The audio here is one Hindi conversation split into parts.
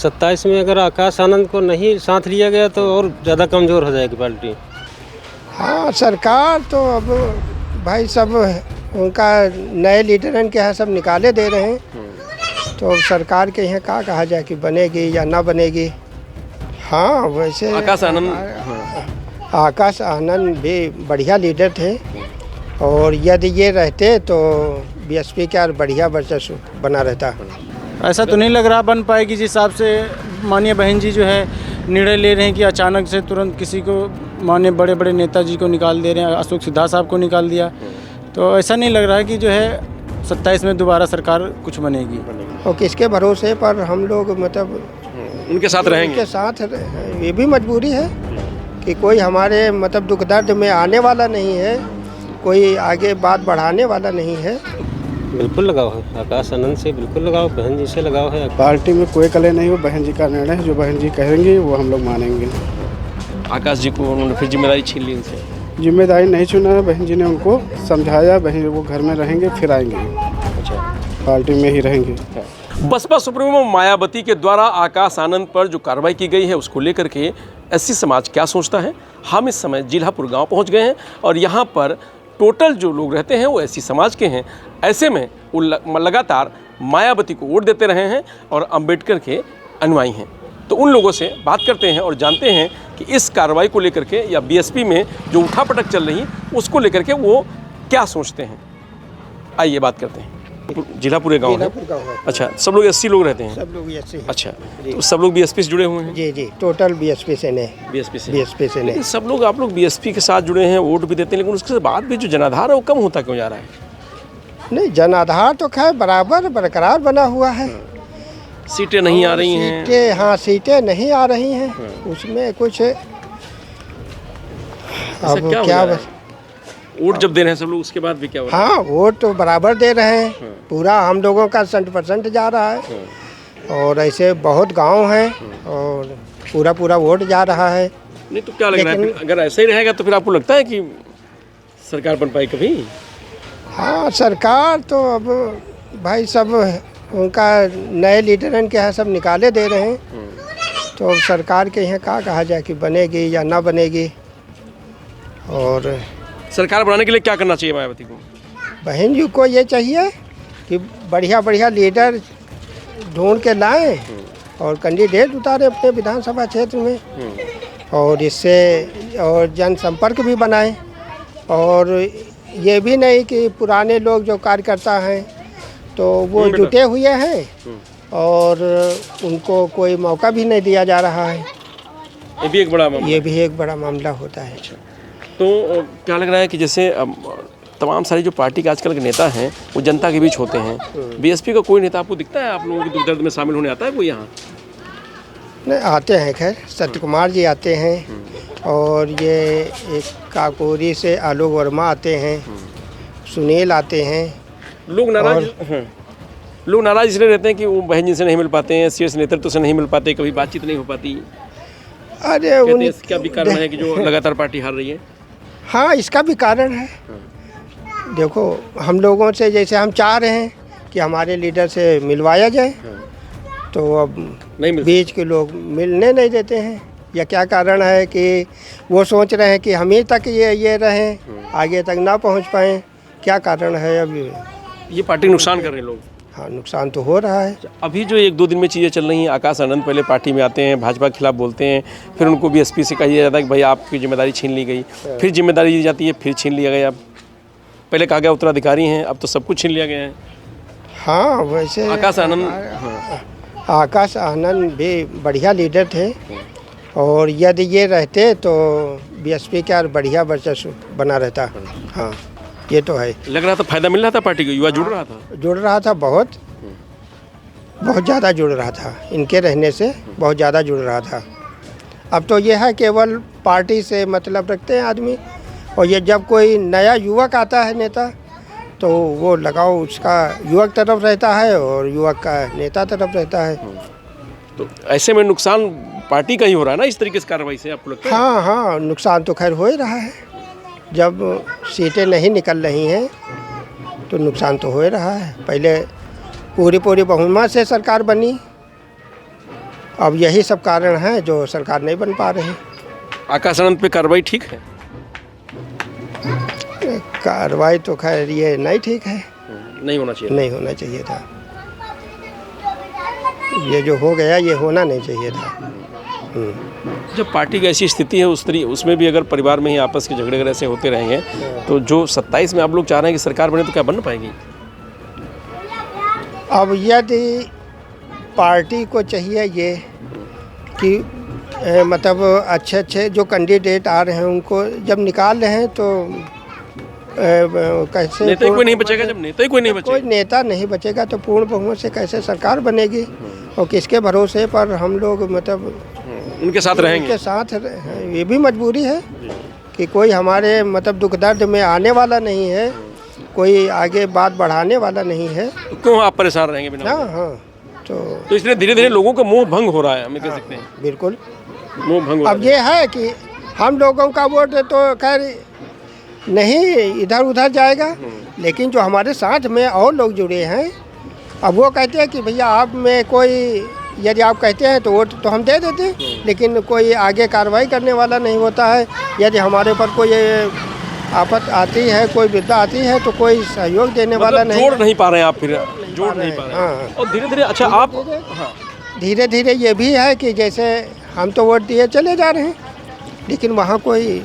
27 में अगर आकाश आनंद को नहीं साथ लिया गया तो और ज़्यादा कमज़ोर हो जाएगी पार्टी। हाँ, सरकार तो अब भाई सब उनका नए लीडरन के यहाँ सब निकाले दे रहे हैं, तो अब सरकार के यहाँ क्या कहा जाए कि बनेगी या ना बनेगी। हाँ, वैसे आकाश आनंद भी बढ़िया लीडर थे, और यदि ये रहते तो बीएसपी का बढ़िया वर्चस्व बना रहता। ऐसा तो नहीं लग रहा बन पाएगी, जिस हिसाब से माननीय बहन जी जो है निर्णय ले रहे हैं कि अचानक से तुरंत किसी को माननीय बड़े बड़े नेताजी को निकाल दे रहे हैं। अशोक सिद्धार्थ साहब को निकाल दिया, तो ऐसा नहीं लग रहा है कि जो है 27 में दोबारा सरकार कुछ बनेगी। और किसके भरोसे पर हम लोग मतलब उनके साथ रहेंगे। उनके साथ ये भी मजबूरी है कि कोई हमारे मतलब दुख दर्द में आने वाला नहीं है, कोई आगे बात बढ़ाने वाला नहीं है। बिल्कुल लगाव है, आकाश आनंद से बिल्कुल लगाव, बहन जी से लगाव है। पार्टी में कोई कले नहीं हो, बहन जी का निर्णय है, जो बहन जी कहेंगी वो हम लोग मानेंगे। आकाश जी को उन्होंने फिर जिम्मेदारी छीन ली उनसे। जिम्मेदारी नहीं छीना है, बहन जी ने उनको समझाया, बहन वो घर में रहेंगे फिर आएंगे। अच्छा, पार्टी में ही रहेंगे। बसपा सुप्रीमो मायावती के द्वारा आकाश आनंद पर जो कार्रवाई की गई है उसको लेकर के एससी समाज क्या सोचता है। हम इस समय जिलापुर गांव पहुंच गए हैं और यहां पर टोटल जो लोग रहते हैं वो एससी समाज के हैं। ऐसे में वो लगातार मायावती को वोट देते रहे हैं और अंबेडकर के अनुयायी हैं। तो उन लोगों से बात करते हैं और जानते हैं कि इस कार्रवाई को लेकर के या बीएसपी में जो उठापटक चल रही उसको लेकर के वो क्या सोचते हैं। आइए बात करते हैं। जिलापुर गाँव है। अच्छा, सब लोग 80 लोग रहते हैं। सब लोग ऐसे ही। अच्छा, तो सब लोग बीएसपी से जुड़े हुए हैं। जी जी, टोटल बीएसपी से नहीं। बीएसपी से नहीं। लेकिन सब लोग आप लोग बीएसपी के साथ जुड़े हैं, वोट भी देते हैं, लेकिन उसके बाद भी जो जनाधार है वो कम होता क्यों जा रहा है? नहीं, जनाधार तो खैर बराबर बरकरार बना हुआ है। सीटें नहीं आ रही हैं। सीटें, हाँ, सीटें नहीं आ रही हैं, उसमें कुछ अब क्या वोट जब दे रहे हैं सब लोग, उसके बाद भी क्या हो रहा है? हाँ, वोट तो बराबर दे रहे हैं, पूरा हम लोगों का 100% जा रहा है, और ऐसे बहुत गांव हैं और पूरा वोट जा रहा है। नहीं तो क्या लग रहा है, अगर ऐसा ही रहेगा तो फिर आपको लगता है कि सरकार बन पाई कभी? हाँ, सरकार तो अब भाई सब उनका नए लीडरन के यहाँ सब निकाले दे रहे हैं, तो अब सरकार के यहाँ क्या कहा जाए कि बनेगी या ना बनेगी। और सरकार बनाने के लिए क्या करना चाहिए मायावती को? बहन जी को ये चाहिए कि बढ़िया लीडर ढूंढ के लाएं और कैंडिडेट उतारे अपने विधानसभा क्षेत्र में, और इससे और जनसंपर्क भी बनाएं। और ये भी नहीं कि पुराने लोग जो कार्यकर्ता हैं तो वो जुटे हुए हैं और उनको कोई मौका भी नहीं दिया जा रहा है। ये भी एक बड़ा मामला होता है। तो क्या लग रहा है कि जैसे तमाम सारी जो पार्टी के आजकल के नेता हैं वो जनता के बीच होते हैं, बीएसपी का कोई नेता आपको दिखता है आप लोगों के दुख दर्द में शामिल होने आता है कोई यहाँ? नहीं, आते हैं, खैर सत्य कुमार जी आते हैं, और ये एक काकोरी से आलोक वर्मा आते हैं, सुनील आते हैं। लोग नाराज इसलिए रहते हैं कि वो बहन जी से नहीं मिल पाते हैं, शीर्ष नेतृत्व से नहीं मिल पाते, कभी बातचीत नहीं हो पाती। अरे क्या भी कारण है कि जो लगातार पार्टी हार रही है? हाँ, इसका भी कारण है। देखो, हम लोगों से जैसे हम चाह रहे हैं कि हमारे लीडर से मिलवाया जाए, तो अब बीच के लोग मिलने नहीं देते हैं। या क्या कारण है कि वो सोच रहे हैं कि हम ही तक ये रहें, आगे तक ना पहुंच पाएँ। क्या कारण है? अभी ये पार्टी नुकसान कर रहे हैं लोग। हाँ, नुकसान तो हो रहा है। अभी जो 1-2 दिन में चीज़ें चल रही हैं, आकाश आनंद पहले पार्टी में आते हैं, भाजपा के खिलाफ बोलते हैं, फिर उनको बीएसपी से कहा जाता है कि भाई आपकी जिम्मेदारी छीन ली गई, फिर जिम्मेदारी दी जाती है, फिर छीन लिया गया। पहले कहा गया उत्तराधिकारी हैं, अब तो सब कुछ छीन लिया गया है। हाँ, वैसे आकाश आनंद भी बढ़िया लीडर थे, और यदि ये रहते तो बीएसपी का बढ़िया वर्चस्व बना रहता। हाँ, ये तो है। लग रहा था फायदा मिल रहा था पार्टी को, युवा जुड़ रहा था बहुत ज़्यादा जुड़ रहा था, इनके रहने से बहुत ज़्यादा जुड़ रहा था। अब तो यह है केवल पार्टी से मतलब रखते हैं आदमी, और ये जब कोई नया युवक आता है नेता तो वो लगाव उसका युवक तरफ रहता है और युवक का नेता तरफ रहता है। तो ऐसे में नुकसान पार्टी का ही हो रहा है ना इस तरीके से कार्रवाई से, आपको लगता है? हाँ, नुकसान तो खैर हो ही रहा है। जब सीटें नहीं निकल रही हैं तो नुकसान तो हो ही रहा है। पहले पूरी बहुमत से सरकार बनी, अब यही सब कारण हैं जो सरकार नहीं बन पा रही। आकाश आनंद पे कार्रवाई ठीक है? कार्रवाई तो खैर ये नहीं ठीक है, नहीं होना चाहिए। नहीं होना चाहिए था। ये जो हो गया ये होना नहीं चाहिए था। जब पार्टी की ऐसी स्थिति है उसमें भी अगर परिवार में ही आपस के झगड़े अगर ऐसे होते रहेंगे तो जो 27 में आप लोग चाह रहे हैं कि सरकार बने तो क्या बन पाएगी? अब यदि पार्टी को चाहिए ये कि मतलब अच्छे अच्छे जो कैंडिडेट आ रहे हैं उनको जब निकाल रहे हैं तो कैसे नेता ही कोई नहीं बचेगा। जब नेता ही कोई नहीं कोई बचेगा, नेता नहीं बचेगा तो पूर्ण बहुमत से कैसे सरकार बनेगी? और किसके भरोसे पर हम लोग मतलब उनके साथ रहेंगे? उनके साथ ये भी मजबूरी है कि कोई हमारे मतलब दुख दर्द में आने वाला नहीं है, कोई आगे बात बढ़ाने वाला नहीं है। तो क्यों आप परेशान रहेंगे बिना? हाँ हाँ तो इसलिए धीरे धीरे लोगों का मोह भंग हो रहा है, हमें कह सकते हैं। बिल्कुल। मोह भंग हो अब रहा ये है कि हम लोगों का वोट तो खैर नहीं इधर उधर जाएगा, लेकिन जो हमारे साथ में और लोग जुड़े हैं अब वो कहते हैं कि भैया आप में कोई यदि आप कहते हैं तो वोट तो हम दे देते हैं, लेकिन कोई आगे कार्रवाई करने वाला नहीं होता है। यदि हमारे ऊपर कोई आफत आती है, कोई विपदा आती है तो कोई सहयोग देने वाला नहीं। जोड़ नहीं पा रहे हैं आप, फिर जोड़ नहीं पा रहे हैं। हाँ। और धीरे धीरे अच्छा आप धीरे धीरे ये भी है कि जैसे हम तो वोट दिए चले जा रहे हैं, लेकिन वहाँ कोई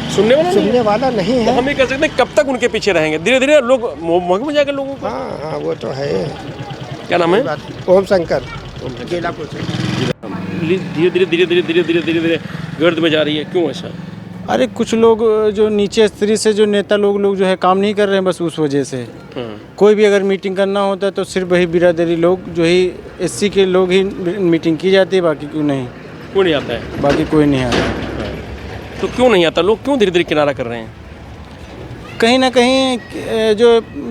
सुनने वाला नहीं है। तो हम ये कह सकते हैं कब तक उनके पीछे रहेंगे? धीरे धीरे लोग मोह में जाएंगे लोगों को। हाँ हाँ वो तो है। क्या नाम है? ओम शंकर, गेलापुर से। धीरे धीरे धीरे धीरे धीरे धीरे धीरे धीरे गर्द में जा रही है, क्यों ऐसा? अरे कुछ लोग जो नीचे स्तर से जो नेता लोग जो है काम नहीं कर रहे हैं, बस उस वजह से। कोई भी अगर मीटिंग करना होता है तो सिर्फ वही बिरादरी लोग जो ही SC के लोग ही मीटिंग की जाती है, बाकी क्यों नहीं, कोई नहीं आता है। बाकी कोई नहीं आता। तो क्यों नहीं आता? लोग क्यों धीरे धीरे किनारा कर रहे हैं? कहीं ना कहीं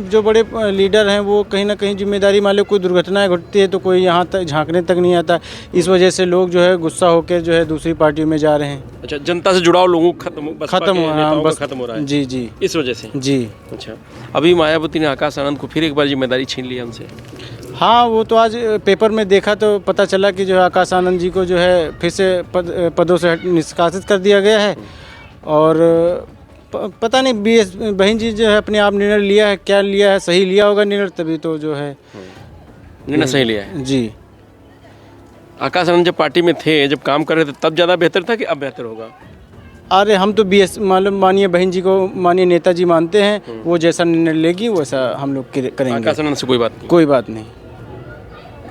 जो बड़े लीडर हैं वो कहीं ना कहीं जिम्मेदारी मान लो, कोई दुर्घटनाएं घटती है तो कोई यहाँ तक झांकने तक नहीं आता। इस वजह से लोग जो है गुस्सा होकर जो है दूसरी पार्टियों में जा रहे हैं। अच्छा, जनता से जुड़ाव लोगों को खत्म हो रहा है। जी जी इस वजह से। जी। अच्छा, अभी मायावती ने आकाश आनंद को फिर एक बार जिम्मेदारी छीन ली हमसे। हाँ, वो तो आज पेपर में देखा तो पता चला कि जो है आकाश आनंद जी को जो है फिर से पदों से निष्कासित कर दिया गया है। और पता नहीं बहन जी जो है अपने आप निर्णय लिया है, क्या लिया है, सही लिया होगा निर्णय, तभी तो जो है निर्णय सही लिया है। जी। आकाश आनंद जब पार्टी में थे, जब काम कर रहे थे, तब ज़्यादा बेहतर था कि अब बेहतर होगा? अरे हम तो माननीय बहन जी को माननीय नेताजी मानते हैं, वो जैसा निर्णय लेगी वैसा हम लोग करेंगे। आकाश आनंद से कोई बात नहीं? कोई बात नहीं,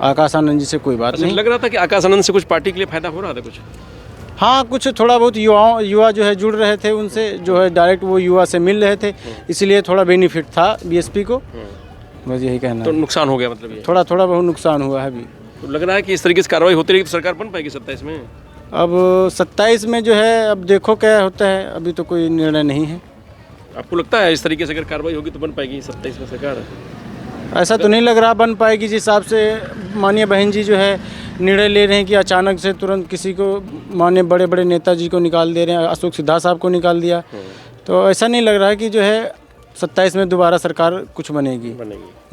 आकाश आनंद जी से कोई बात नहीं। लग रहा था कि आकाश आनंद से कुछ पार्टी के लिए फायदा हो रहा था कुछ? हाँ, कुछ थोड़ा बहुत युवा जो है जुड़ रहे थे उनसे, जो है डायरेक्ट वो युवा से मिल रहे थे, इसलिए थोड़ा बेनिफिट था BSP को। बस यही कहना। तो नुकसान हो गया मतलब ये? थोड़ा बहुत नुकसान हुआ है अभी। तो लग रहा है कि इस तरीके से कार्रवाई होती रहेगी तो सरकार बन पाएगी 27 में? अब 27 में जो है अब देखो क्या होता है, अभी तो कोई निर्णय नहीं है। आपको लगता है इस तरीके से अगर कार्रवाई होगी तो बन पाएगी 27 में सरकार? ऐसा तो नहीं लग रहा बन पाएगी, जिस हिसाब से माननीय बहन जी जो है निर्णय ले रहे हैं कि अचानक से तुरंत किसी को माननीय बड़े बड़े नेताजी को निकाल दे रहे हैं। अशोक सिद्धार्थ साहब को निकाल दिया, तो ऐसा नहीं लग रहा है कि जो है 27 में दोबारा सरकार कुछ बनेगी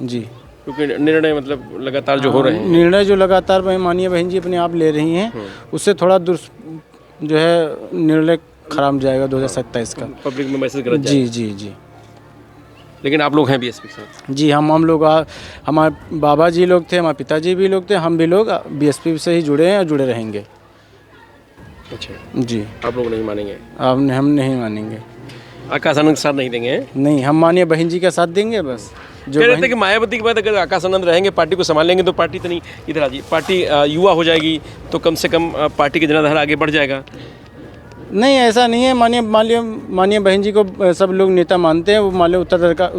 जी। क्योंकि निर्णय मतलब लगातार जो हो रहे हैं, निर्णय जो लगातार माननीय बहन जी अपने आप ले रही हैं, उससे थोड़ा जो है निर्णय खराब जाएगा 2027 का। पब्लिक में मैसेज गलत जी जी जी। लेकिन आप लोग हैं BSP के साथ? जी, हम लोग हमारे बाबा जी लोग थे, हमारे पिताजी भी लोग थे, हम भी लोग BSP से ही जुड़े हैं और जुड़े रहेंगे। अच्छा जी। आप लोग नहीं मानेंगे? हम नहीं मानेंगे, आकाश आनंद के साथ नहीं देंगे? नहीं, हम माननीय बहन जी का साथ देंगे बस। जो कह रहे थे कि मायावती के बाद अगर आकाश आनंद रहेंगे, पार्टी को संभालेंगे, तो पार्टी तो नहीं, इधर आ जी, पार्टी युवा हो जाएगी तो कम से कम पार्टी के जनाधार आगे बढ़ जाएगा। नहीं, ऐसा नहीं है। माननीय बहन जी को सब लोग नेता मानते हैं। वो मान लो उत्तराधिकार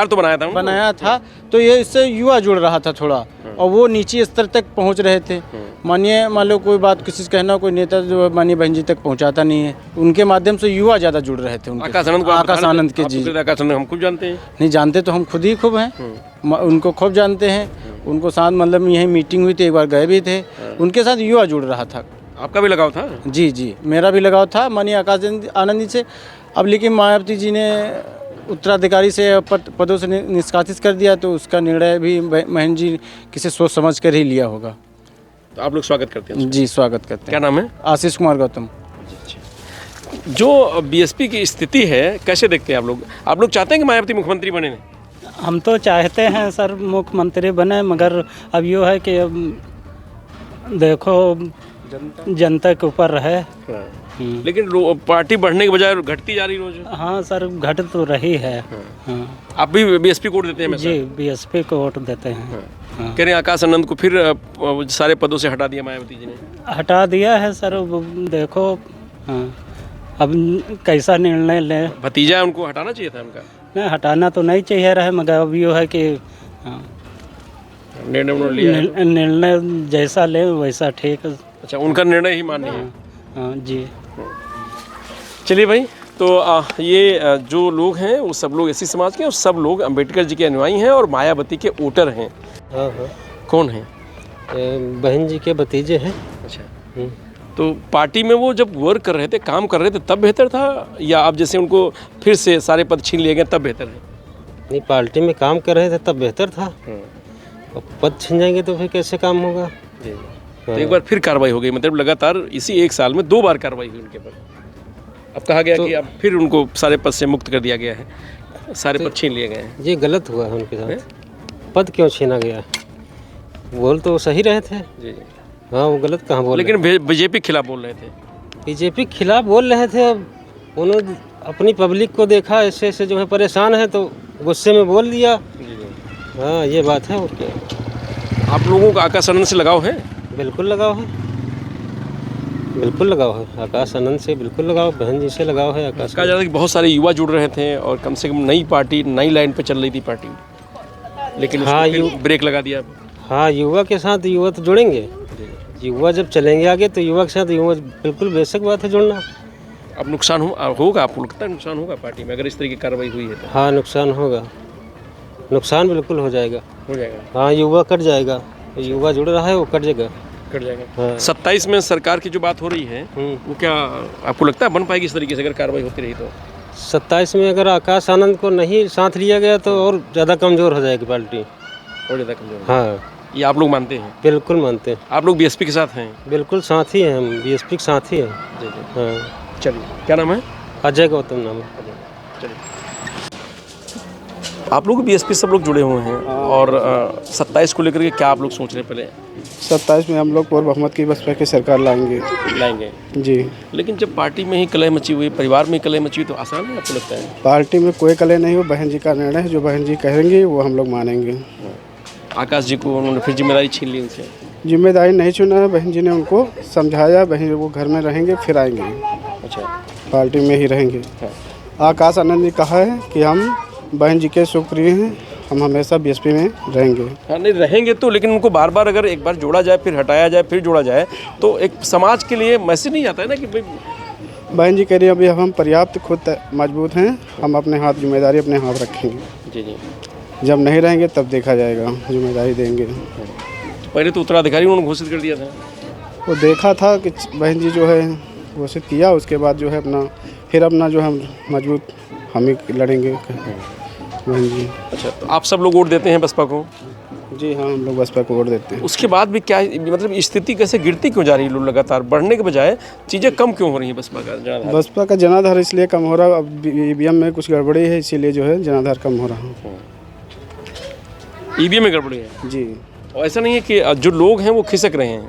तो बनाया था, तो ये इससे युवा जुड़ रहा था थोड़ा, और वो नीचे स्तर तक पहुंच रहे थे। मान लो कोई बात किसी से कहना, कोई नेता जो माननीय बहन जी तक पहुंचाता नहीं है, उनके माध्यम से युवा ज़्यादा जुड़ रहे थे। आकाश आनंद के जी, आकाश आनंद हम खुद जानते हैं। नहीं जानते तो हम खुद ही खूब हैं, उनको खूब जानते हैं। उनको साथ मतलब यही मीटिंग हुई थी, एक बार गए भी थे, उनके साथ युवा जुड़ रहा था। आपका भी लगाव था? जी जी, मेरा भी लगाव था माननीय आकाश आनंद जी से। अब लेकिन मायावती जी ने उत्तराधिकारी से पदों से निष्कासित कर दिया, तो उसका निर्णय भी बहन जी किसी सोच समझ कर ही लिया होगा। तो आप लोग स्वागत करते हैं? जी स्वागत करते क्या हैं। नाम है? आशीष कुमार गौतम। जो बीएसपी की स्थिति है कैसे देखते हैं आप लोग? आप लोग चाहते हैं कि मायावती मुख्यमंत्री बने? हम तो चाहते हैं सर मुख्यमंत्री बने, मगर अब यो है कि अब देखो जनता के ऊपर रहे। लेकिन पार्टी बढ़ने के बजाय घटती जा रही रोज। हाँ सर, घट तो रही है। हाँ आप भी बीएसपी को वोट देते हैं? जी, बीएसपी को वोट देते हैं। हाँ। कह रहे हैं आकाश आनंद को फिर सारे पदों से हटा दिया मायावती जी ने। हटा दिया है सर, अब देखो। हाँ, अब कैसा निर्णय ले। भतीजा है, उनको हटाना चाहिए था उनका। नहीं, हटाना तो नहीं चाहिए रहे, मगर अब यो है कि हाँ, निर्णय उन्होंने लिया है। निर्णय जैसा ले वैसा ठीक। अच्छा, उनका निर्णय ही मान्य है। हाँ जी। चलिए भाई, तो ये जो लोग हैं वो सब लोग एससी समाज के और सब लोग अंबेडकर जी के अनुयायी हैं और मायावती के वोटर हैं। हाँ हाँ, कौन हैं? बहन जी के भतीजे हैं। अच्छा, तो पार्टी में वो जब वर्क कर रहे थे, काम कर रहे थे, तब बेहतर था, या अब जैसे उनको फिर से सारे पद छीन लिए गए तब बेहतर है? नहीं, पार्टी में काम कर रहे थे तब बेहतर था। और पद छिन जाएंगे तो फिर कैसे काम होगा? तो एक बार फिर कार्रवाई हो गई, मतलब लगातार इसी एक साल में 2 बार कार्रवाई हुई उनके पर। अब कहा गया कि अब फिर उनको सारे पद से मुक्त कर दिया गया है, सारे पद छीन लिए गए हैं। ये गलत हुआ है उनके साथ। पद क्यों छीना गया? बोल तो सही रहे थे। जी। हाँ, वो गलत कहाँ बोल? लेकिन बीजेपी के खिलाफ बोल रहे थे। बीजेपी के खिलाफ बोल रहे थे। अब उन्होंने अपनी पब्लिक को देखा ऐसे ऐसे जो है परेशान है, तो गुस्से में बोल दिया। हाँ, ये बात है। और क्या आप लोगों को आकाश आनंद से लगाव है? बिल्कुल लगाव है, बिल्कुल लगाव है। आकाश आनंद से बिल्कुल लगाव, बहन जी से लगाव है। आकाश कहा जाता है कि बहुत सारे युवा जुड़ रहे थे और कम से कम नई पार्टी, नई लाइन पे चल रही थी पार्टी, लेकिन हाँ, ब्रेक लगा दिया। हाँ, युवा के साथ युवा तो जुड़ेंगे। युवा जब चलेंगे आगे तो युवा के साथ युवा, बिल्कुल बेशक बात है जुड़ना। अब नुकसान होगा, आपको लगता है नुकसान होगा पार्टी में अगर इस तरह की कार्रवाई हुई है तो? हाँ, नुकसान होगा, नुकसान बिल्कुल हो जाएगा। हो जाएगा। हाँ, युवा कट जाएगा। युवा जुड़ रहा है वो कट जाएगा। कट जाएगा। हाँ। 27 में सरकार की जो बात हो रही है वो क्या आपको लगता है बन पाएगी इस तरीके से अगर कार्रवाई होती रही तो? 27 में अगर आकाश आनंद को नहीं साथ लिया गया तो और ज़्यादा कमज़ोर हो जाएगी पार्टी। और ज़्यादा कमजोर? हाँ, ये आप लोग मानते हैं? बिल्कुल मानते हैं। आप लोग बीएसपी के साथ हैं? बिल्कुल साथ ही हैं हम, बीएसपी के साथ ही हैं। जी जी। हाँ। चलिए, क्या नाम है? अजय गौतम नाम है। चलिए, आप लोग बीएसपी सब लोग जुड़े हुए हैं और 27 को लेकर के क्या आप लोग सोच रहे हैं? पहले 27 में हम लोग पूर्ण बहुमत की बसपा की सरकार लाएंगे जी। लेकिन जब पार्टी में ही कलह मची हुई, परिवार में ही कलह मची हुई, तो आसान है आपको लगता है? पार्टी में कोई कलह नहीं हो, बहन जी का निर्णय है, जो बहन जी कहेंगी वो हम लोग मानेंगे। आकाश जी को उन्होंने फिर जिम्मेदारी छीन ली उनसे? जिम्मेदारी नहीं चुना है, बहन जी ने उनको समझाया, बहन वो घर में रहेंगे फिर आएंगे। अच्छा, पार्टी में ही रहेंगे। आकाश आनंद ने कहा है कि हम बहन जी के सुप्रिय हैं, हम हमेशा बीएसपी में रहेंगे। हाँ, नहीं रहेंगे तो, लेकिन उनको बार बार अगर एक बार जोड़ा जाए, फिर हटाया जाए, फिर जोड़ा जाए, तो एक समाज के लिए मैसेज नहीं आता है ना कि भाई। बहन जी कह रही हैं अभी हम पर्याप्त खुद मजबूत हैं, हम अपने हाथ जिम्मेदारी अपने हाथ रखेंगे। जी जी। जब नहीं रहेंगे तब देखा जाएगा, जिम्मेदारी देंगे। पहले तो उत्तराधिकारी उन्होंने घोषित कर दिया था। वो देखा था कि बहन जी जो है घोषित किया, उसके बाद जो है अपना जो है मजबूत हम ही लड़ेंगे बहन जी। अच्छा, तो आप सब लोग वोट देते हैं बसपा को? जी हाँ, हम लोग बसपा को वोट देते हैं। उसके बाद भी क्या मतलब स्थिति कैसे गिरती क्यों जा रही है? लोग लगातार बढ़ने के बजाय चीज़ें कम क्यों हो रही हैं बसपा का जनाधार? बसपा का जनाधार इसलिए कम हो रहा, अब ईवीएम में कुछ गड़बड़ी है, इसीलिए जो है जनाधार कम हो रहा। ईवीएम में गड़बड़ी है जी। और ऐसा नहीं है कि जो लोग हैं वो खिसक रहे हैं?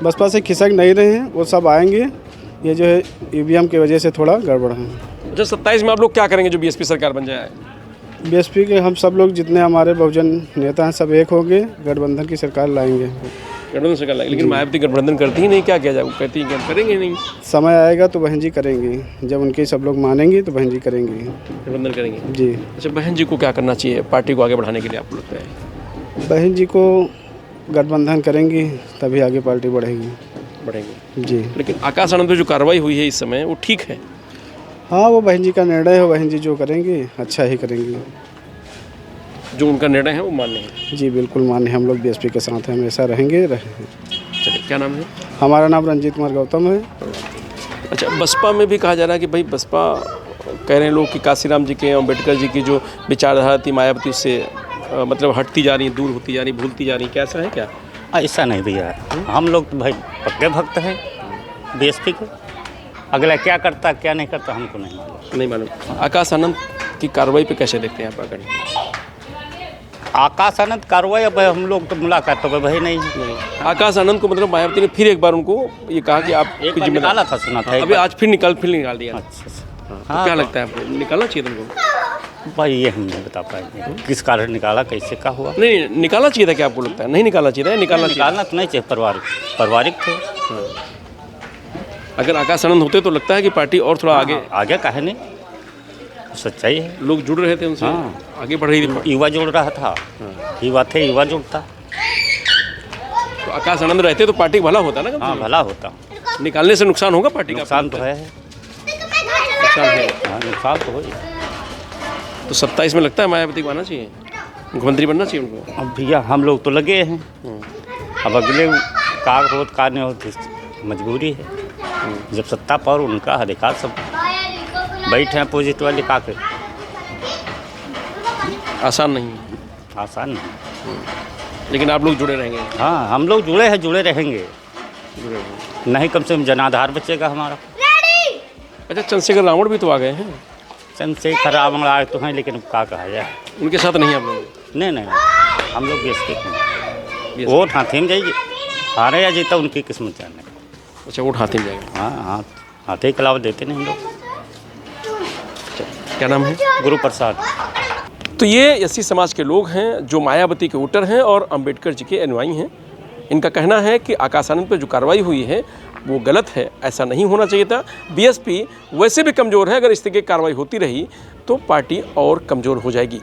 बसपा से खिसक नहीं रहे हैं, वो सब आएंगे, ये जो है ईवीएम की वजह से थोड़ा गड़बड़ है। अच्छा, 27 में आप लोग क्या करेंगे जो बीएसपी सरकार बन जाए? बीएसपी के हम सब लोग जितने हमारे बहुजन नेता हैं सब एक होंगे, गठबंधन की सरकार लाएंगे। गठबंधन सरकार लाएंगे, लेकिन मायावती गठबंधन करती ही नहीं, क्या किया जाए? वो कहती हैं कि हम करेंगे नहीं। समय आएगा तो बहन जी करेंगी, जब उनकी सब लोग मानेंगे तो बहन जी करेंगी, गठबंधन करेंगे जी। अच्छा, बहन जी को क्या करना चाहिए पार्टी को आगे बढ़ाने के लिए आपको लगता है? बहन जी को गठबंधन करेंगी तभी आगे पार्टी बढ़ेगी। जी। लेकिन आकाश आनंद पे जो कार्रवाई हुई है इस समय वो ठीक है? हाँ, वो बहन जी का निर्णय है, बहन जी जो करेंगी अच्छा ही करेंगी। जो उनका निर्णय है वो मान्य है? जी बिल्कुल मान्य, हम लोग बीएसपी के साथ हैं, हमेशा रहेंगे। चलिए, क्या नाम है? हमारा नाम रंजीत कुमार गौतम है। अच्छा, बसपा में भी कहा जा रहा है कि भाई बसपा कह रहे हैं लोग कि काशीराम जी के, अम्बेडकर जी की जो विचारधारा थी मायावती, उससे मतलब हटती जा रही, दूर होती जा रही, भूलती जा रही, कैसा है क्या? ऐसा नहीं भैया, हम लोग तो भाई पक्के भक्त हैं बीएसपी के। अगला क्या करता क्या नहीं करता हमको नहीं मालूम। आकाश आनंद की कार्रवाई पे कैसे देखते हैं आप? आकर आकाश आनंद कार्रवाई अब हम लोग तो मुलाकात तो भाई नहीं है। आकाश आनंद को मतलब मायावती ने फिर एक बार उनको ये कहा कि आप एक बार निकाला था, सुना था अभी आज फिर निकाल दिया। अच्छा। तो क्या लगता है आपको, निकालना चाहिए तुमको? भाई ये हम नहीं बता पाएंगे किस कारण निकाला, कैसे क्या हुआ। नहीं, निकालना चाहिए था क्या आपको लगता है? नहीं निकालना चाहिए था? निकालना तो नहीं चाहिए, पारिवारिक थे। अगर आकाश आनंद होते तो लगता है कि पार्टी और थोड़ा आगे काहे नहीं, सच्चाई है। लोग जुड़ रहे थे उनसे, आगे बढ़ रही थी, युवा जुड़ रहा था, युवा जुड़ता। तो आकाश आनंद रहते तो पार्टी भला होता ना। हाँ भला होता। निकालने से नुकसान होगा पार्टी का? नुकसान तो है। नुकसान तो हो। तो 27 में लगता है मायावती को आना चाहिए, मुख्यमंत्री बनना चाहिए उनको? अब भैया हम लोग तो लगे हैं, अब अगले का नहीं होती, मजबूरी है। जब सत्ता पर उनका अधिकार, सब बैठे हैं अपोजिट वाले का के। आसान नहीं है। आसान नहीं, लेकिन आप लोग जुड़े रहेंगे? हाँ हम लोग जुड़े हैं, जुड़े रहेंगे। नहीं कम से कम जनाधार बचेगा हमारा। अच्छा, चंद्रशेखर रावण भी तो आ गए हैं। चंद्रशेखर रावण आए तो हैं, लेकिन क्या कहा जाए, उनके साथ नहीं आप लोग? नहीं हम लोग बीएसपी हैं। वोट हाथी में जाइए, हारे या जीता उनकी किस्मत जाने। अच्छा, वोट हाथी में जाएगा? हाँ हाथी के अलावा देते नहीं हम लोग। क्या नाम है? गुरु प्रसाद। तो ये एससी समाज के लोग हैं जो मायावती के वोटर हैं और अंबेडकर जी के अनुयायी हैं। इनका कहना है कि आकाश आनंद पर जो कार्रवाई हुई है वो गलत है, ऐसा नहीं होना चाहिए था। बीएसपी वैसे भी कमज़ोर है, अगर इस तरह की कार्रवाई होती रही तो पार्टी और कमज़ोर हो जाएगी।